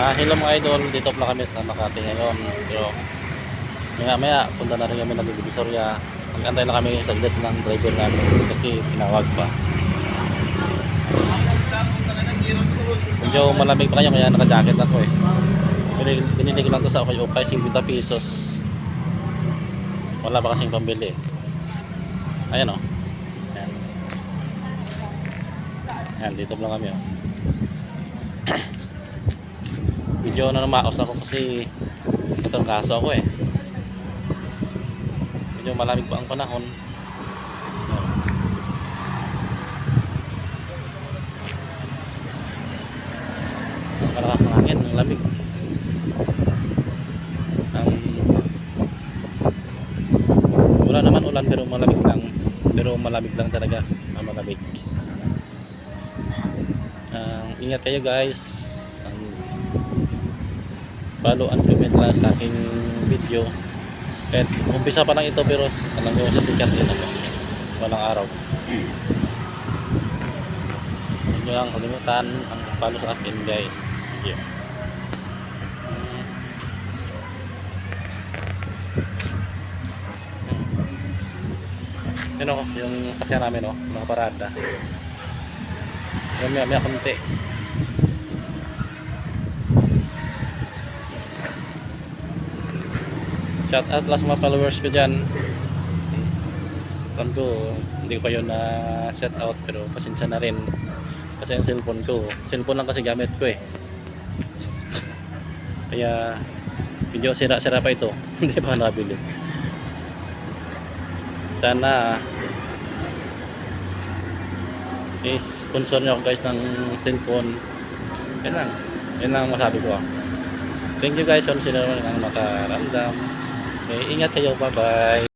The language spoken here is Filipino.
Hello mga idol, dito pala kami sa Makati ngayon. Pero maya maya punta na rin kami ng Divisoria. Mag-antay na kami sa saglit ng driver namin kasi tinawag pa. Medyo malamig pa kanya kaya naka-jacket ako eh. Binili ko lang to sa Okay 50 pesos. Wala pa kasing pambili. Ayan o. Ayan. Ayan, dito lang kami o. Medyo namaos ako kasi natrangkaso ako eh. Medyo malamig pa ang panahon. Ang kalakas ng hangin, ang lamig. Wala naman ulan pero malamig lang. Pero malamig lang talaga. Malamig. Ingat kayo guys. Follow and comment lang sa aking video. Kahit umpisa pa lang ito pero alam ko sa sikat din ako. Walang araw. Huwag nyo lang kalimutan ang follow sa akin guys. Yeah. Yun o, yung sakyan namin o, mga parada. May konti. Shout out lang sa mga followers ko dyan. Ko, hindi ko kayo na shout out pero pasensya na rin kasi ang cellphone lang kasi gamit ko eh, kaya medyo sira pa ito. Hindi pa nabili. Sana i-sponsor nyo ako guys ng cellphone. Yan lang masabi ko. Thank you guys kung sino naman ang makaramdam. Okay, ingat kayo, bye bye.